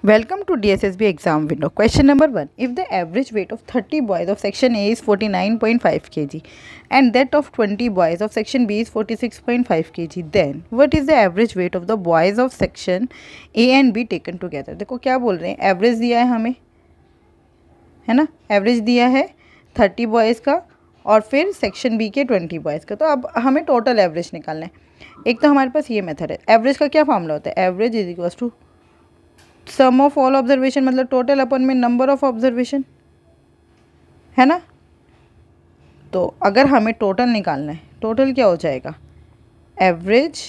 Welcome to DSSB exam window. Question number 1. If the average weight of 30 boys of section A is 49.5 kg and that of 20 boys of section B is 46.5 kg, then what is the average weight of the boys of section A and B taken together? देखो क्या बोल रहे हैं, average दिया है हमें, है ना, एवरेज दिया है 30 बॉयज़ का और फिर सेक्शन बी के 20 बॉयज़ का। तो अब हमें टोटल एवरेज निकालना है। एक तो हमारे पास ये मेथड है, एवरेज का क्या फॉर्मूला होता है, average is equal to sum of all observation, मतलब टोटल अपन में नंबर ऑफ ऑब्जर्वेशन, है ना। तो अगर हमें टोटल निकालना है, टोटल क्या हो जाएगा, एवरेज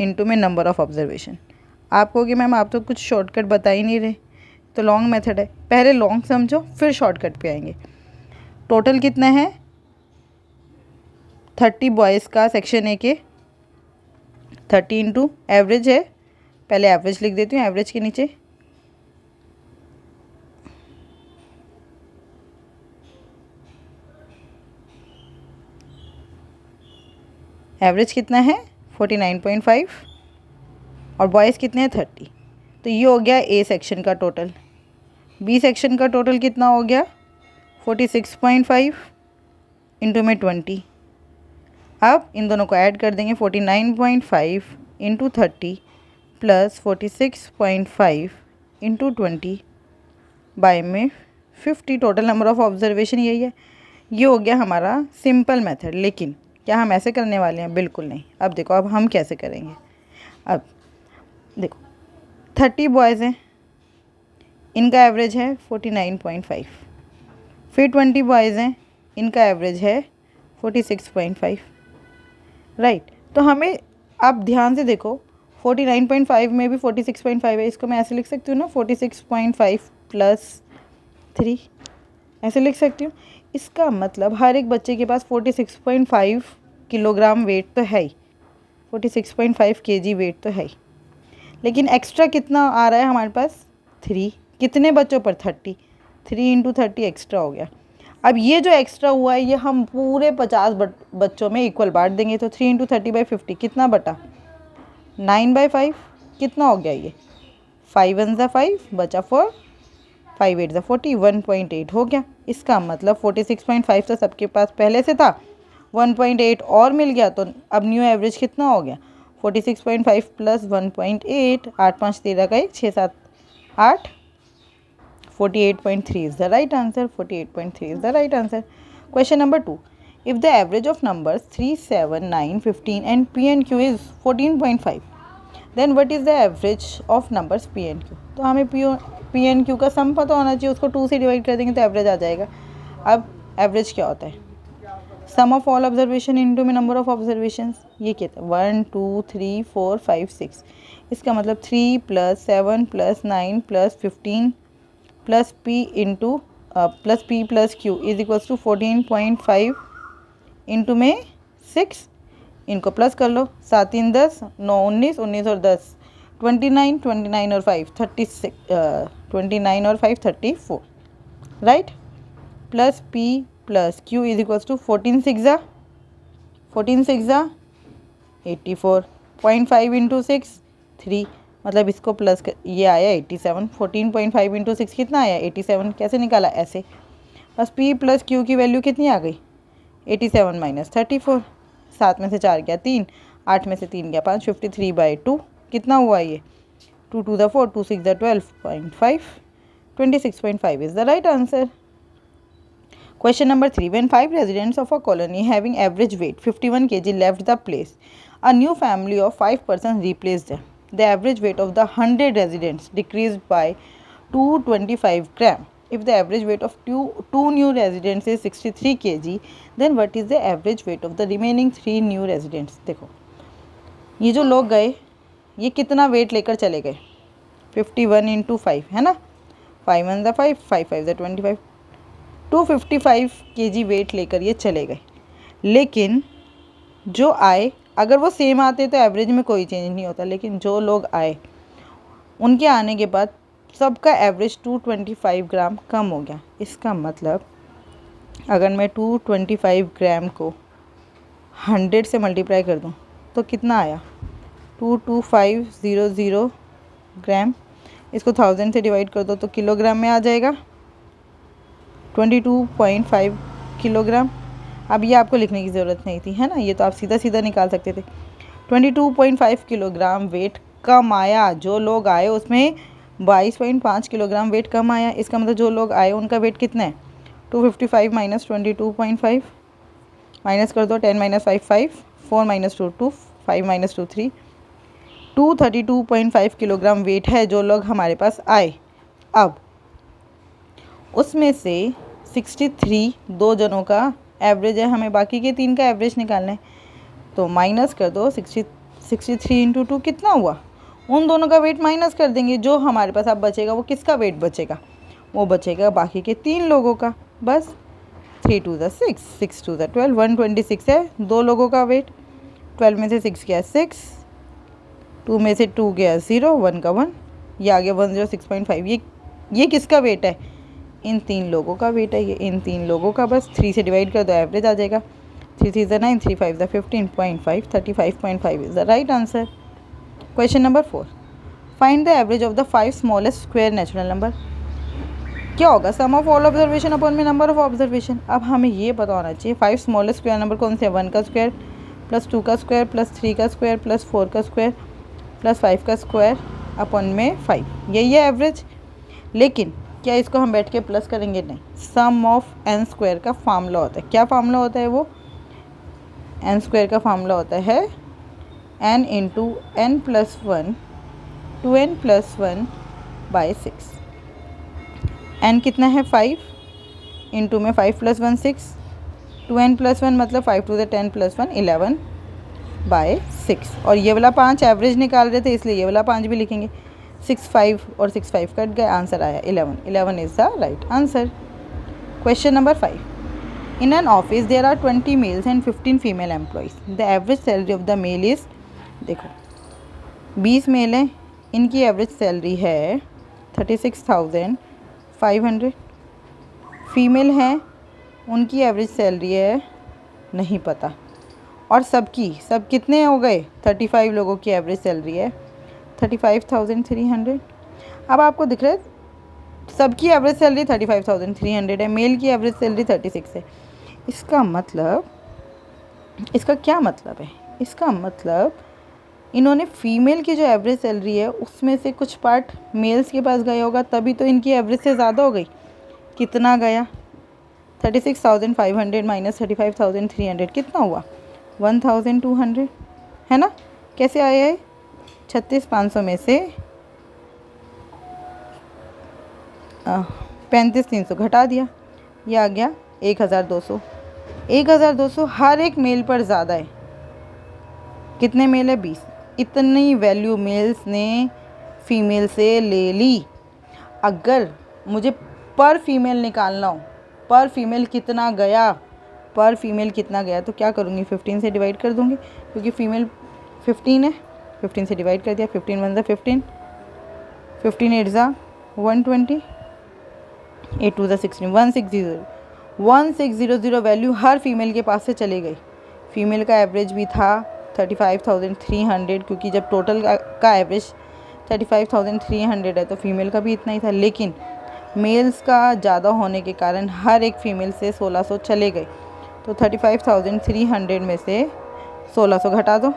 इनटू में नंबर ऑफ ऑब्जर्वेशन। आप कहोगे मैम आप तो कुछ शॉर्टकट बता ही नहीं रहे, तो लॉन्ग मेथड है, पहले लॉन्ग समझो फिर शॉर्टकट पे आएंगे। टोटल कितना है 30 बॉयज़ का सेक्शन ए के, 30 इंटू एवरेज है, पहले एवरेज लिख देती हूँ, एवरेज के नीचे एवरेज कितना है 49.5 और बॉयज़ कितने हैं 30। तो ये हो गया ए सेक्शन का टोटल। बी सेक्शन का टोटल कितना हो गया 46.5 इंटू में 20। अब इन दोनों को ऐड कर देंगे, 49.5 इंटू 30 प्लस 46.5 इंटू 20 बाय में 50। टोटल नंबर ऑफ ऑब्जर्वेशन यही है। ये हो गया हमारा सिंपल मेथड। लेकिन क्या हम ऐसे करने वाले हैं, बिल्कुल नहीं। अब देखो अब हम कैसे करेंगे। अब देखो 30 बॉयज़ हैं, इनका एवरेज है 49.5, फिर 20 बॉयज़ हैं, इनका एवरेज है 46.5, राइट। तो हमें आप ध्यान से देखो 49.5 में भी 46.5 है, इसको मैं ऐसे लिख सकती हूँ ना, 46.5 प्लस 3, ऐसे लिख सकती हूँ। इसका मतलब हर एक बच्चे के पास 46.5 किलोग्राम वेट तो है ही, 46.5 केजी वेट तो है ही, लेकिन एक्स्ट्रा कितना आ रहा है हमारे पास 3। कितने बच्चों पर 30, 3 इंटू 30 एक्स्ट्रा हो गया। अब ये जो एक्स्ट्रा हुआ है ये हम पूरे 50 बच्चों में इक्वल बांट देंगे। तो 3 इंटू 30/50 कितना बटा 9/5, कितना हो गया ये 5 1 ज़ा 5 बचा 4, 5 8 ज़ा 40, 1.8 हो गया। इसका मतलब 46.5 तो सबके पास पहले से था, 1.8 और मिल गया, तो अब न्यू एवरेज कितना हो गया 46.5 प्लस 1.8, 8 5 13 का 1 6 7 8, 48.3 is the right answer. 48.3 is the right answer. Question number 2. If the average of numbers 3, 7, 9, 15 and P and Q is 14.5, then what is the average of numbers P and Q? तो हमें P and Q का सम पता होना चाहिए, उसको 2 से divide कर देंगे तो एवरेज आ जाएगा। अब एवरेज क्या होता है, सम ऑफ ऑल ऑब्जर्वेशन इंटू में नंबर ऑफ ऑब्जर्वेशन। ये क्या था 1 2 3 4 5 6, इसका मतलब 3 plus 7 plus 9 plus 15 plus P into plus P plus Q is equals to 14.5 into में 6। इनको प्लस कर लो, 7 3 10, 9 19, 19 और 10 29, 29 और 5 36, 29 और 5 34, right. Plus P plus Q is equals to 14 6 ज़ा 84, 0.5 इंटू 6 3, मतलब इसको प्लस कर, ये आया 87। 14.5 इंटू 6 कितना आया 87, कैसे निकाला ऐसे। बस P प्लस Q की वैल्यू कितनी आ गई 87 माइनस 34, 7 में से 4 गया 3, 8 में से 3 गया 5, 53/2 कितना हुआ ये 2 2 ज़ा 4, 2 6 ज़ा 12.5, 26.5 is the right answer. Question number 3. When 5 residents of a colony having average weight 51 kg left the place, a new family of 5 persons replaced them. The average weight of the 100 residents decreased by 225 gram. If the average weight of two new residents is 63 kg, then what is the average weight of the remaining 3 new residents? देखो ये जो लोग गए ये कितना wait लेकर चले गए 51 इंटू 5, है ना, 5 1 ज़ा 5, 5 5 ज़ा 25, 255 kg वेट लेकर ये चले गए। लेकिन जो आए, अगर वो सेम आते तो एवरेज में कोई चेंज नहीं होता, लेकिन जो लोग आए उनके आने के बाद सबका एवरेज 225 ग्राम कम हो गया। इसका मतलब अगर मैं 225 ग्राम को 100 से मल्टीप्लाई कर दूं तो कितना आया 22500 ग्राम। इसको 1000 से डिवाइड कर दो तो किलोग्राम में आ जाएगा 22.5 किलोग्राम। अब ये आपको लिखने की ज़रूरत नहीं थी, है ना, ये तो आप सीधा सीधा निकाल सकते थे। 22.5 किलोग्राम वेट कम आया, जो लोग आए उसमें 22.5 किलोग्राम वेट कम आया। इसका मतलब जो लोग आए उनका वेट कितना है 255 माइनस 22.5, माइनस कर दो 10 minus 5 5, 4 minus 2 2, 5 minus 2 3, 232.5 kilogram weight है जो लोग हमारे पास आए। अब उसमें से 63 दो जनों का एवरेज है, हमें बाकी के 3 का एवरेज निकालना है, तो माइनस कर दो 63 इंटू 2 कितना हुआ, उन दोनों का वेट माइनस कर देंगे, जो हमारे पास अब बचेगा वो किसका वेट बचेगा, वो बचेगा बाकी के 3 लोगों का। बस 3 टू द 6, 6 टू द 12, 126 है 2 लोगों का वेट। 12 में से 6 गया 6, 2 में से 2 गया 0, 1 का 1, ये आ गया 106.5। ये किसका वेट है, इन 3 लोगों का वेट है, ये इन 3 लोगों का। बस 3 से डिवाइड कर दो एवरेज आ जाएगा, 3 3 ज़ा 9, 3 5 ज़ा 15.5, 35.5 is the right answer. Question number 4, find the average of the 5 smallest square natural number. क्या होगा, सम ऑफ ऑल ऑब्जर्वेशन अपॉन में नंबर ऑफ ऑब्जर्वेशन। अब हमें ये पता होना चाहिए 5 स्मॉलेस्ट स्क्वायर नंबर कौन से हैं, 1 का स्क्वायर प्लस 2 का स्क्वायर प्लस 3 का स्क्वायर प्लस 4 का स्क्वायर प्लस 5 का स्क्वायर अपॉन में 5, यही है एवरेज। लेकिन क्या इसको हम बैठ के प्लस करेंगे, नहीं, सम ऑफ n स्क्वायर का फार्मूला होता है। क्या फार्मूला होता है वो, n स्क्वायर का फार्मूला होता है n into n plus 1 2n plus 1 by 6। n कितना है 5, इंटू में 5 प्लस 1 6, 2n प्लस 1 मतलब 5 टू द 10 प्लस 1 11 बाय 6। और ये वाला 5 एवरेज निकाल रहे थे इसलिए ये वाला 5 भी लिखेंगे। 6 5 और 6 5 कट गए, आंसर आया 11। 11 is the right answer. Question number 5, in an office there are 20 males and 15 female employees, the average salary of the male is, देखो 20 मेल हैं, इनकी एवरेज सैलरी है 36,500, फीमेल हैं उनकी एवरेज सैलरी है नहीं पता, और सब कितने हो गए 35 लोगों की एवरेज सैलरी है 35,300। अब आपको दिख रहा है सबकी एवरेज सैलरी 35,300 है, मेल की एवरेज सैलरी 36 है। इसका मतलब, इसका क्या मतलब है, इसका मतलब इन्होंने फीमेल की जो एवरेज सैलरी है उसमें से कुछ पार्ट मेल्स के पास गया होगा, तभी तो इनकी एवरेज से ज़्यादा हो गई। कितना गया 36,500 माइनस 35,300 कितना हुआ 1,200, है ना। कैसे आया है, 36,500 में से 35,300 घटा दिया, ये आ गया 1,200। 1,200 हर एक मेल पर ज़्यादा है। कितने मेल है 20, इतनी वैल्यू मेल्स ने फीमेल से ले ली। अगर मुझे पर फीमेल निकालना हो, पर फीमेल कितना गया, पर फीमेल कितना गया, तो क्या करूँगी 15 से डिवाइड कर दूँगी, क्योंकि फीमेल 15 है, 15 से डिवाइड कर दिया, 15 1 ज़ा 15, 15 8 ज़ा 120, 8 2 ज़ा 16, 1600 वैल्यू हर फीमेल के पास से चली गई। फीमेल का एवरेज भी था 35,300, क्योंकि जब टोटल का एवरेज 35,300 है तो फीमेल का भी इतना ही था, लेकिन मेल्स का ज़्यादा होने के कारण हर एक फीमेल से 1600 चले गए। तो 35,300 में से 1600 घटा दो,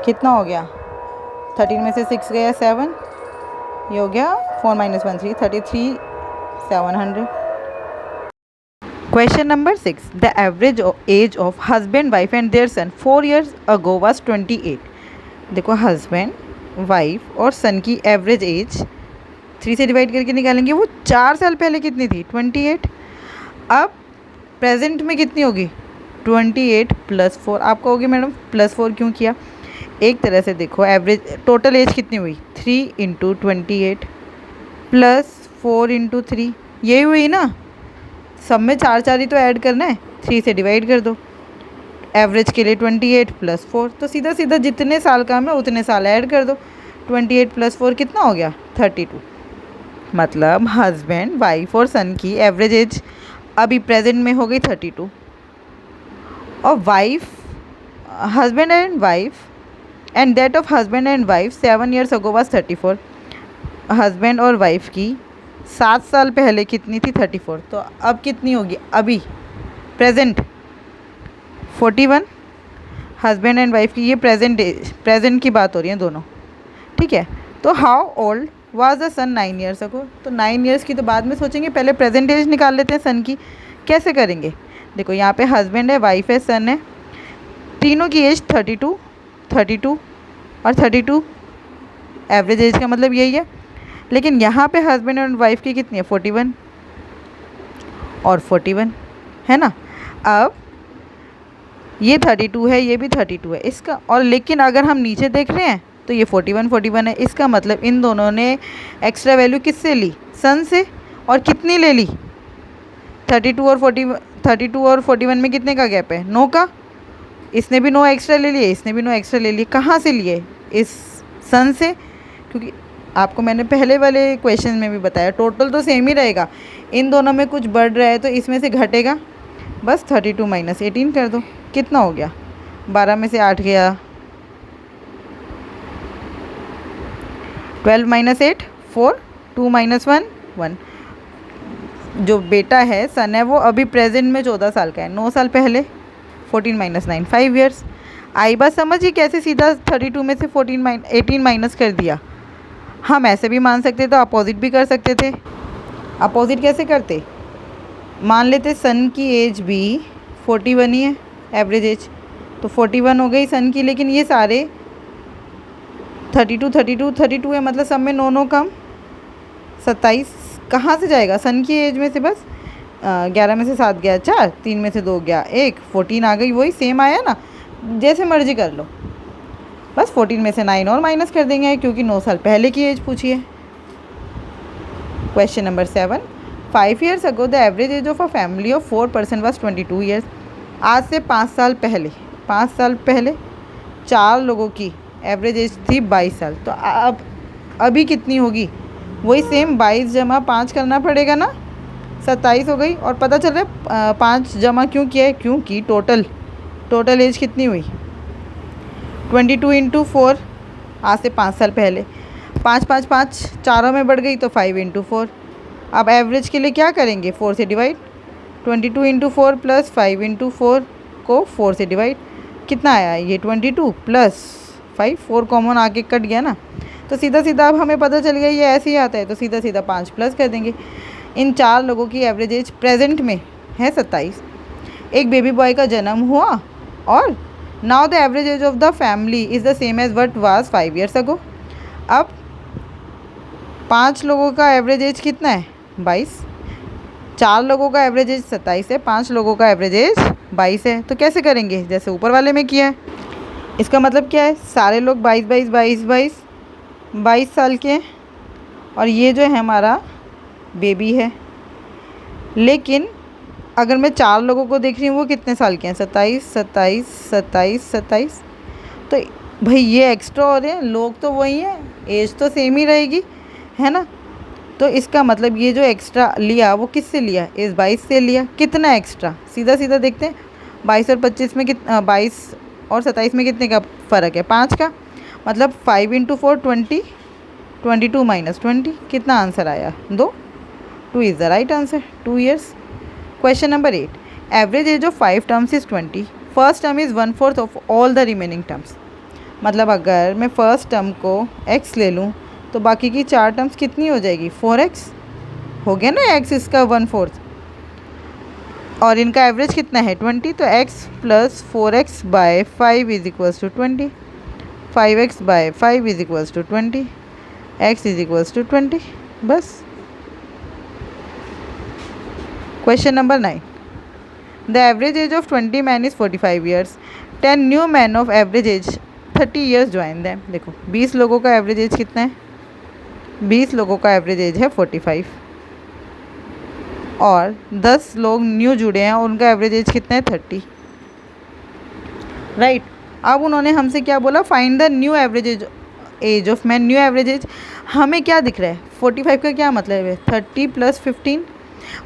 कितना हो गया 13 में से 6 गया 7, ये हो गया 4 - 1 3, 33,700। Question number 6, the average age of husband, wife and their son 4 years ago was 28। देखो हस्बैंड, वाइफ और सन की एवरेज एज 3 से डिवाइड करके निकालेंगे, वो 4 साल पहले कितनी थी 28। अब प्रेजेंट में कितनी होगी 28 प्लस 4। आपको होगी मैडम प्लस 4 क्यों किया, एक तरह से देखो एवरेज टोटल एज कितनी हुई 3 × 28 प्लस 4 × 3, यही हुई ना। सब में 4 4 ही तो ऐड करना है, 3 से डिवाइड कर दो, एवरेज के लिए 28 प्लस 4, तो सीधा सीधा जितने साल का है उतने साल ऐड कर दो। 28 प्लस 4 कितना हो गया 32। मतलब हस्बैंड, वाइफ और सन की एवरेज एज अभी प्रेजेंट में हो गई 32, और wife, husband and wife and that of husband and wife 7 years ago was 34। Husband और वाइफ की 7 साल पहले कितनी थी? 34। तो अब कितनी होगी अभी प्रेजेंट? 41। हस्बैंड एंड वाइफ की ये प्रेजेंट की बात हो रही है दोनों, ठीक है। तो how old was the son 9 years ago? तो 9 years की तो बाद में सोचेंगे, पहले प्रेजेंट एज निकाल लेते हैं सन की। कैसे करेंगे? देखो यहाँ पे हस्बैंड है, वाइफ है, सन है, तीनों की एज 32 32 और 32, एवरेज एज का मतलब यही है। लेकिन यहाँ पे हस्बैंड और वाइफ की कितनी है? 41 और 41 है ना। अब ये 32 है, ये भी 32 है इसका, और लेकिन अगर हम नीचे देख रहे हैं तो ये 41 है। इसका मतलब इन दोनों ने एक्स्ट्रा वैल्यू किससे ली? सन से। और कितनी ले ली? 32 और 41 में कितने का गैप है? 9 का। इसने भी 9 एक्स्ट्रा ले लिए, इसने भी 9 एक्स्ट्रा ले लिए। कहाँ से लिए? इस सन से, क्योंकि आपको मैंने पहले वाले क्वेश्चन में भी बताया टोटल तो सेम ही रहेगा, इन दोनों में कुछ बढ़ रहा है तो इसमें से घटेगा। बस 32 माइनस 18 कर दो, कितना हो गया? 12 में से 8 गया, 12 माइनस 8 4, 2 माइनस 1 1। जो बेटा है, सन है, वो अभी प्रेजेंट में 14 साल का है, 9 साल पहले 14 माइनस 9 5 years। आई बात समझिए कैसे सीधा 32 में से 18 माइनस कर दिया। हम ऐसे भी मान सकते थे, अपोजिट भी कर सकते थे। अपोजिट कैसे करते? मान लेते सन की एज भी 41 ही है, एवरेज एज तो 41 हो गई सन की, लेकिन ये सारे 32 है, मतलब सब में 9 कम 27 कहाँ से जाएगा? सन की एज में से बस 11 में से 7 गया 4, 3 में से 2 गया 1, 14 आ गई, वही सेम आया ना, जैसे मर्जी कर लो। बस 14 में से 9 और माइनस कर देंगे क्योंकि 9 साल पहले की एज पूछी है। Question number 7, 5 years ago the average age of a family of 4 person was 22 years। आज से 5 साल पहले 4 लोगों की एवरेज एज थी 22 साल। तो अब अभी कितनी होगी? वही सेम 22 जमा 5 करना पड़ेगा ना, 27 हो गई। और पता चल रहा है 5 जमा क्यों किया है? क्योंकि टोटल एज कितनी हुई? 22 × 4, आज से 5 साल पहले। 5 5 5 चारों में बढ़ गई तो 5 × 4। अब एवरेज के लिए क्या करेंगे? 4 से डिवाइड। 22 × 4 प्लस 5 × 4 को 4 से डिवाइड। कितना आया? ये 22 प्लस 5, 4 कॉमन आके कट गया ना, तो सीधा सीधा अब हमें पता चल गया ये ऐसे ही आता है, तो सीधा सीधा 5 प्लस कर देंगे। इन 4 लोगों की एवरेज एज प्रेजेंट में है 27। एक बेबी बॉय का जन्म हुआ और now the average age of the family is the same age what was 5 years ago। अब 5 लोगों का एवरेज एज कितना है? 22। 4 लोगों का एवरेज एज 27 है, 5 लोगों का एवरेज एज 22 है। तो कैसे करेंगे? जैसे ऊपर वाले में किया है। इसका मतलब क्या है? सारे लोग 22 साल के हैं और ये जो है हमारा बेबी है। लेकिन अगर मैं 4 लोगों को देख रही हूँ वो कितने साल के हैं? 27। तो भाई ये एक्स्ट्रा हो रहे हैं, लोग तो वही हैं, एज तो सेम ही रहेगी, है ना। तो इसका मतलब ये जो एक्स्ट्रा लिया वो किससे लिया? इस 22 से लिया। कितना एक्स्ट्रा? सीधा सीधा देखते हैं। 22 और 25 में 22 और 27 में कितने का फ़र्क है? 5 का। मतलब 5 × 4 20, 22 माइनस 20, कितना आंसर आया? 2 is the right answer, 2 years। Question number 8, average age of 5 terms is 20। First term is 1/4 of all the remaining terms. मतलब अगर मैं फ़र्स्ट टर्म को x ले लूँ तो बाकी की 4 टर्म्स कितनी हो जाएगी? 4x हो गया ना, x इसका 1/4 और इनका एवरेज कितना है? 20। तो x + 4x / 5 is equals to 20, 5x / 5 is equals to 20, x is equals to 20। बस। Question number 9, the average age of 20 men is 45 years। 10 new man of average age 30 years join them. देखो 20 लोगों का average age कितना है? 20 लोगों का average age है 45 और 10 लोग न्यू जुड़े हैं और उनका एवरेज एज कितना है? 30, राइट। अब उन्होंने हमसे क्या बोला? Find the new average age of man. New average age हमें क्या दिख रहा है? 45 का क्या मतलब है? 30 + 15,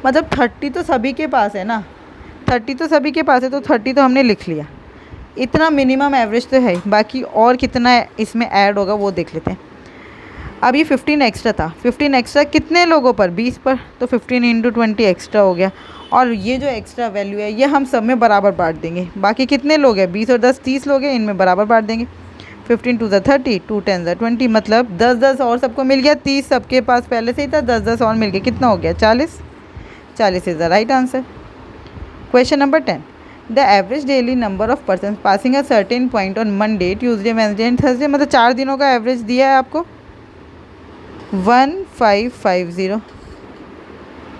मतलब 30 तो सभी के पास है ना, 30 तो सभी के पास है, तो 30 तो हमने लिख लिया। इतना मिनिमम एवरेज तो है ही, बाकी और कितना इसमें ऐड होगा वो देख लेते हैं। अब ये 15 एक्स्ट्रा था, 15 एक्स्ट्रा कितने लोगों पर, 20 पर, तो 15 इंटू 20 एक्स्ट्रा हो गया। और ये जो एक्स्ट्रा वैल्यू है ये हम सब में बराबर बांट देंगे। बाकी कितने लोग हैं, 20 और 10 30 लोग हैं, इनमें बराबर बांट देंगे। 15 टू ज़ा 30, 2 10 ज़ा 20, मतलब 10 10 और सबको मिल गया, 30 सबके पास पहले से ही था, 10 10 और मिल गया, कितना हो गया 40। 40 is the right answer. Question number 10, the average daily number of person passing a certain point on Monday Tuesday Wednesday and Thursday, मतलब 4 दिनों का एवरेज दिया है आपको 1550,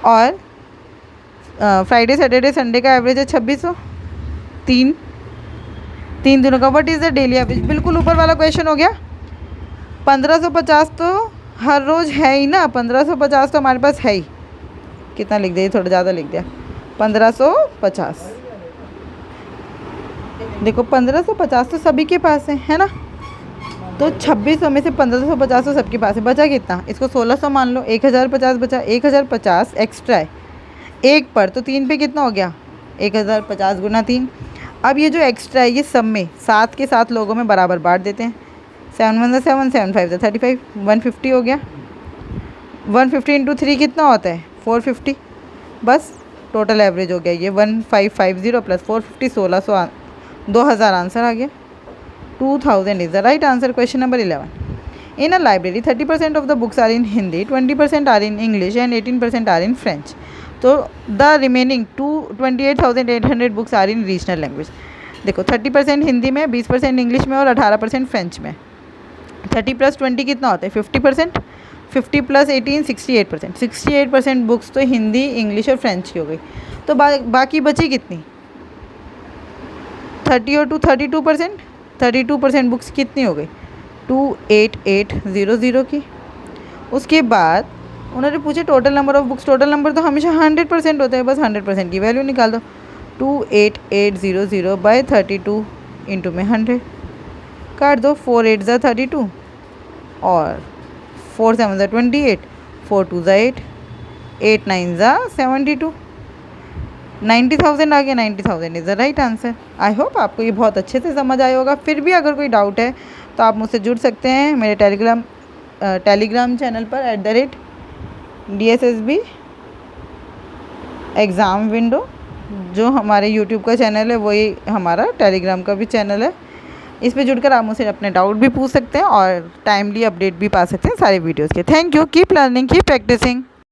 और फ्राइडे सैटरडे संडे का एवरेज है 2600, तीन दिनों का। What is the daily average, बिल्कुल ऊपर वाला क्वेश्चन हो गया। 1550 तो हर रोज़ है ही ना, 1550 तो हमारे पास है ही। कितना लिख दिया, थोड़ा ज़्यादा लिख दिया, 1550। देखो 1550 तो सभी के पास है ना, तो 2600 में से 1550 तो सबके पास है, बचा कितना, इसको 1600 मान लो, 1050 बचा, 1050 एक्स्ट्रा है एक पर, तो 3 पे कितना हो गया 1050 गुना 3। अब ये जो एक्स्ट्रा है ये सब में 7 के 7 लोगों में बराबर बांट देते हैं। 7 1 7, 7 5 35, 150 हो गया। 150 इंटू 3 कितना होता है 450, बस टोटल एवरेज हो गया ये 1550 प्लस 450, 1600, 2000 आंसर आ गया। 2000 is the right answer. Question number 11, in a library 30% of the books are in Hindi, 20% are in English and 18% are in French, तो the remaining 28,800 books are in regional language. देखो 30% हिंदी में, 20% English में और 18% French में। 30 plus 20 कितना होता है 50%, 50 plus 18 68%, 68% books तो हिंदी इंग्लिश और फ्रेंच की हो गई। तो बाकी बची कितनी 30 और 2 32%, 32% बुक्स कितनी हो गई 28800 की। उसके बाद उन्होंने पूछे total number of books, total number तो हमेशा 100% होता है, बस 100% की वैल्यू निकाल दो। 28800 बाई 32 इंटू में 100 काट दो, 4 8 ज़ा 32 और 4 7 ज़ा 28, 4 2 ज़ा 8, 8 9 ज़ा 72, 90,000 आ गया। 90,000 is the right answer. I hope आपको ये बहुत अच्छे से समझ आया होगा। फिर भी अगर कोई डाउट है तो आप मुझसे जुड़ सकते हैं मेरे टेलीग्राम चैनल पर @DSSB एग्ज़ाम विंडो, जो हमारे यूट्यूब का चैनल है वही हमारा टेलीग्राम का भी चैनल है। इस पे जुड़कर आप मुझसे अपने डाउट भी पूछ सकते हैं और टाइमली अपडेट भी पा सकते हैं सारे वीडियोज़ के। Thank you, keep learning, keep practising.